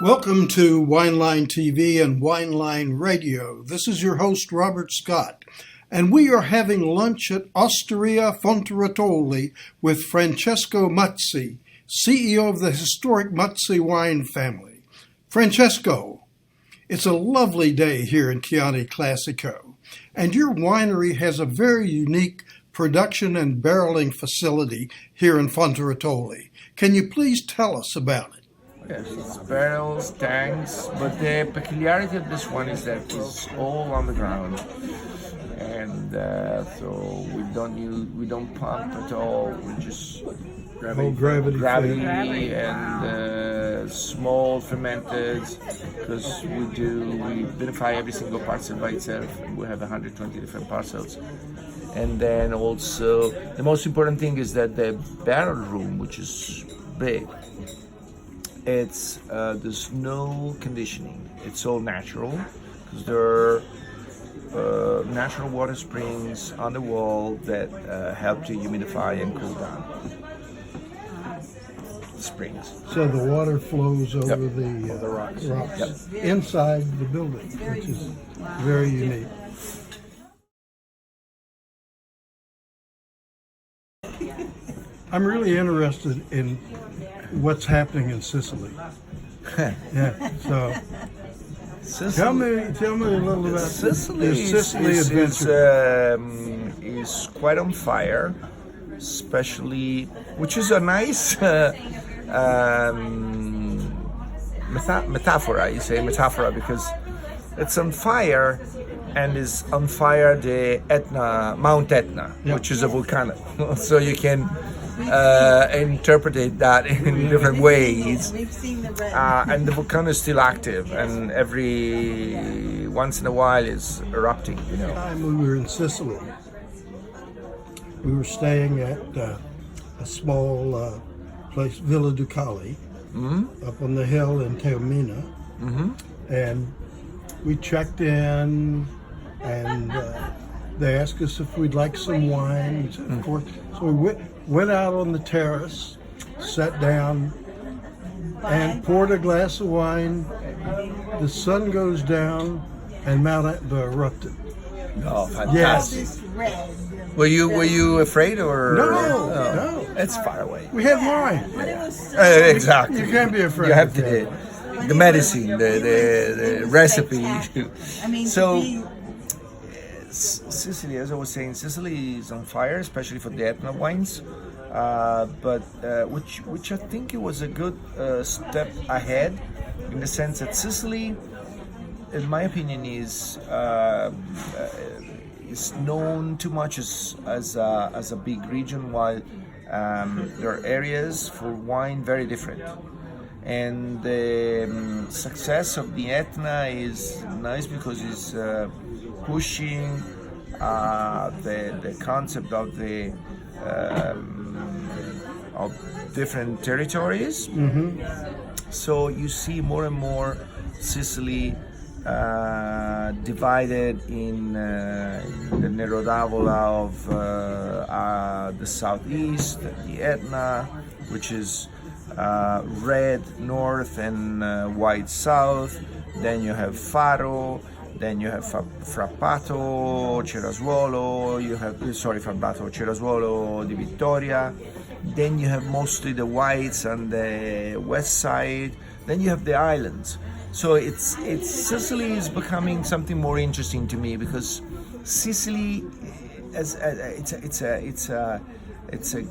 Welcome to WinelineTV and Wineline Radio. This is your host, Robert Scott, and we are having lunch at Osteria Fonterratoli with Francesco Mazzei, CEO of the historic Mazzei wine family. Francesco, it's a lovely day here in Chianti Classico, and your winery has a very unique production and barreling facility here in Fonterratoli. Can you please tell us about it? Yes, it's barrels, tanks, but the peculiarity of this one is that it's all on the ground, and so we don't pump at all. We just gravity and small fermented, because we vinify every single parcel by itself. We have 120 different parcels, and then also the most important thing is that the barrel room, which is big. There's no conditioning. It's all natural, because there are natural water springs on the wall that help to humidify and cool down. Springs. So the water flows over the rocks Yep. inside the building, which is very unique. I'm really interested in what's happening in Sicily. Yeah, so tell me a little about Sicily. the Sicily adventure. Is quite on fire, especially, which is a nice metaphor, because it's on fire, and is on fire the Mount Etna, which is a volcano. So you can interpret that in different ways. And the volcano is still active, and every once in a while is erupting. The time we were in Sicily, we were staying at a small place, Villa Ducali, up on the hill in Taormina, and we checked in, and they asked us if we'd like some wine. We said, of course. So we went out on the terrace, sat down, and poured a glass of wine. The sun goes down, and Mount Etna erupted. Oh, fantastic! Yes. Were you afraid, or No. It's far away. We had wine. Exactly. You can't be afraid. You have the medicine, the recipe. So. Sicily, as I was saying, Sicily is on fire, especially for the Etna wines, but which I think it was a good step ahead, in the sense that Sicily, in my opinion, is known too much as a big region, while there are areas for wine very different. And the success of the Etna is nice because it's pushing the concept of different territories. So you see more and more Sicily divided in the Nero d'Avola of the southeast, the Etna, which is red north and white south. Then you have Faro. Then you have Frappato, Cerasuolo. Frappato, Cerasuolo di Vittoria. Then you have mostly the whites on the west side. Then you have the islands. So Sicily is becoming something more interesting to me, because Sicily, it's a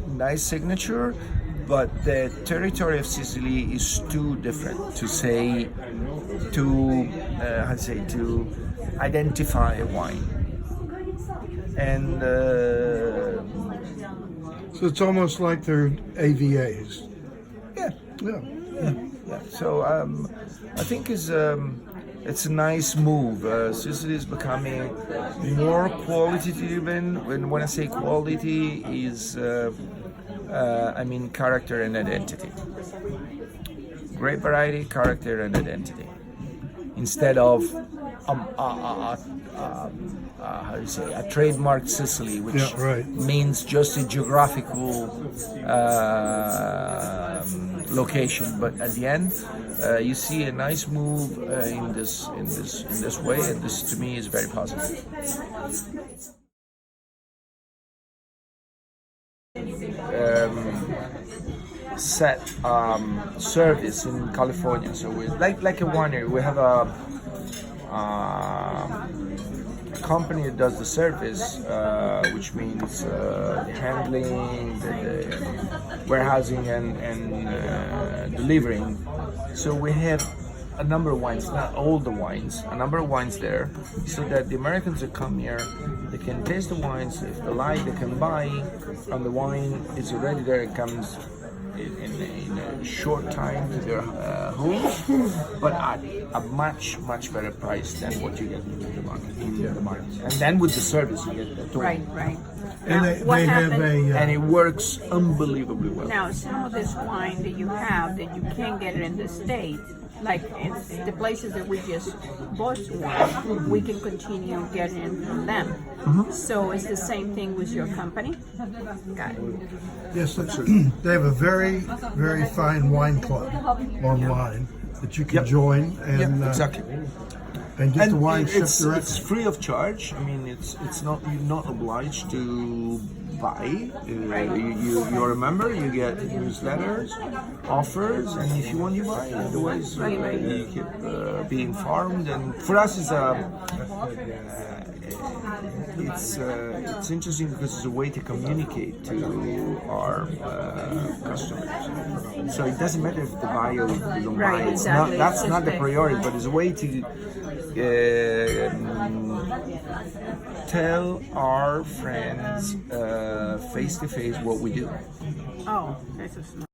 nice signature, but the territory of Sicily is too different to identify a wine. And so it's almost like they're AVAs. Yeah. So I think it's a nice move. Sicily is becoming more quality driven. When I say quality, is I mean character and identity. Great variety, character and identity. Instead of how do you say, a trademark Sicily, which means just a geographical location. But at the end, you see a nice move in this way, and this to me is very positive. Set service in California, so we like a winery. We have a company that does the service, which means handling, the warehousing, and delivering. So we have a number of wines, not all the wines, a number of wines there, so that the Americans that come here, they can taste the wines. If they like, they can buy, and the wine is already there. It comes in a short time to their homes, but at a much better price than what you get in the market. And then with the service, you get that too. Right. And Now, they have And it works unbelievably well. Now, some of this wine that you have that you can't get it in the States, like in the places that we just bought wine, we can continue getting it from them. So it's the same thing with your company? Got it. Yes, they have a very fine wine club online that you can join and Exactly. and get the wine shipped It's directly. free of charge. I mean, it's not, you're not obliged to buy. You're a member. You get newsletters, offers, and if you want, you buy. Otherwise, you keep be informed. And for us, it's interesting because it's a way to communicate to our customers. So it doesn't matter if they buy or if they don't buy. It's exactly. That's not the priority, but it's a way to tell our friends face to face what we do. Oh, that's a smart.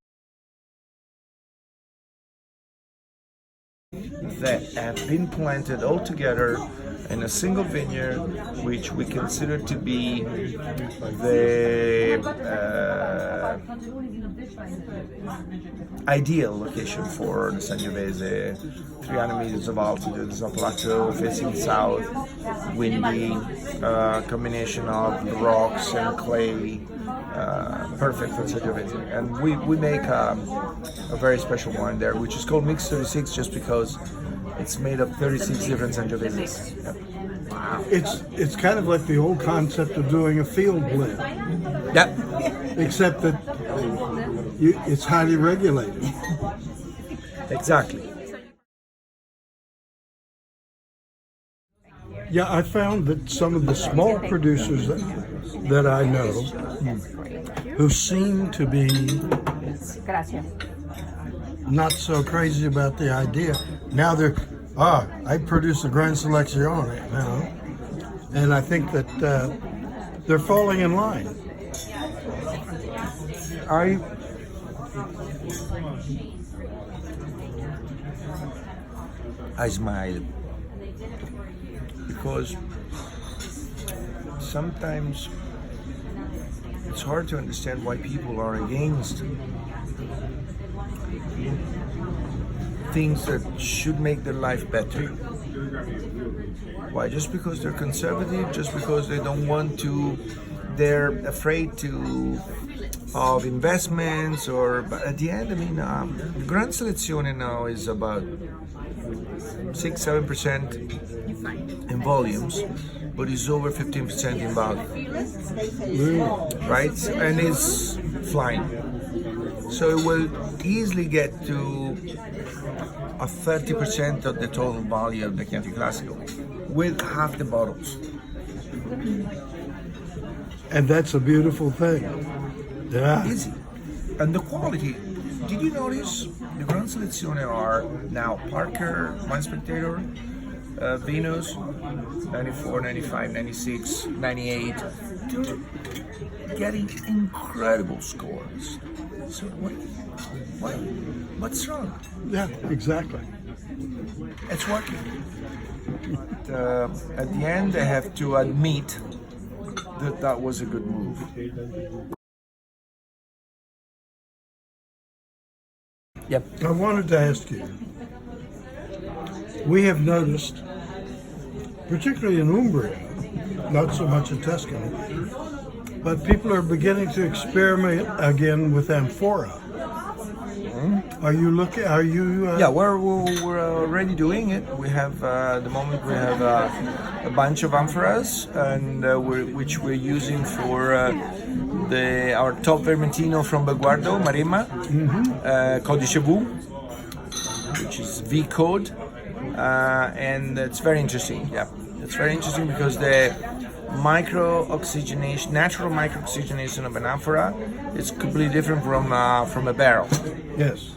That have been planted all together in a single vineyard, which we consider to be the ideal location for the Sangiovese. 300 meters of altitude, it's a plateau facing south, windy, combination of rocks and clay, perfect for Sangiovese. And we make a very special wine there, which is called Mix 36, just because it's made of 36 different Sangioveses. Yep. It's kind of like the old concept of doing a field blend, Yep. except that it's highly regulated. Exactly. Yeah, I found that some of the small producers that I know, who seem to be Gracias. not so crazy about the idea, now they're, I produce a Gran Selezione now, and I think that they're falling in line. I smile because sometimes it's hard to understand why people are against things that should make their life better. Why? Just because they're conservative, just because they don't want to, they're afraid of investments, but at the end, I mean, the Gran Selezione now is about 6-7% in volumes, but it's over 15% in value, right? And it's flying. So it will easily get to a 30% of the total value of the Chianti Classico with half the bottles. And that's a beautiful thing. Yeah. Easy. And the quality, did you notice the Gran Selezione are now Parker, Wine Spectator, Venus, 94, 95, 96, 98, they're getting incredible scores. So what's wrong? Yeah, exactly. It's working. At the end, I have to admit that was a good move. Yep. I wanted to ask you, we have noticed, particularly in Umbria, not so much in Tuscany, but people are beginning to experiment again with amphora. Are you looking? Are you? Yeah, we're already doing it. We have at the moment we have a bunch of amphoras, and which we're using for our top Vermentino from Baguardo, Maremma, Codice V, which is V code, and it's very interesting. Yeah, it's very interesting because the micro-oxygenation, natural micro-oxygenation of an amphora is completely different from a barrel. Yes.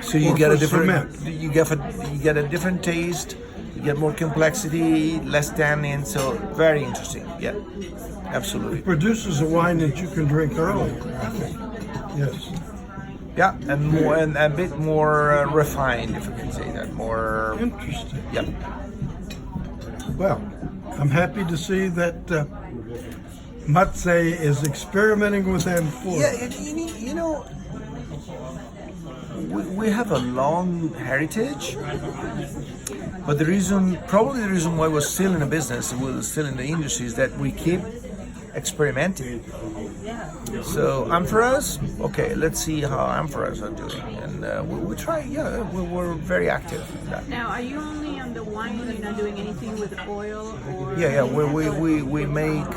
So you Or get for a different, cement. you get a different taste, you get more complexity, less tannin. So very interesting. Yeah, absolutely. Produces a wine that you can drink earlier, I think. Yes. Yeah, and more and a bit more refined, if I can say that. More. Interesting. Yeah. Well, I'm happy to see that Mazzei is experimenting with amphora. Yeah, you know, we have a long heritage, but probably the reason why we're still in the business, we're still in the industry, is that we keep experimenting. So amphoras, okay, let's see how amphoras are doing, and we try. Yeah, we're very active in that. Now, are you only on the wine? You're not doing anything with oil or? Yeah. We make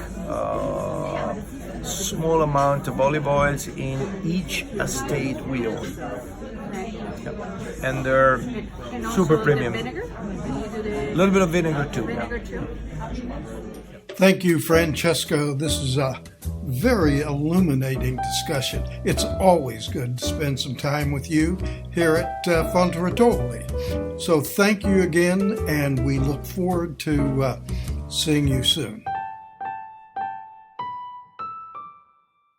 small amount of olive oils in each estate we own. And they're And also super the premium. vinegar? You do A little bit of vinegar too. vinegar too? Thank you, Francesco. This is a very illuminating discussion. It's always good to spend some time with you here at Fonterratoli. So thank you again, and we look forward to seeing you soon.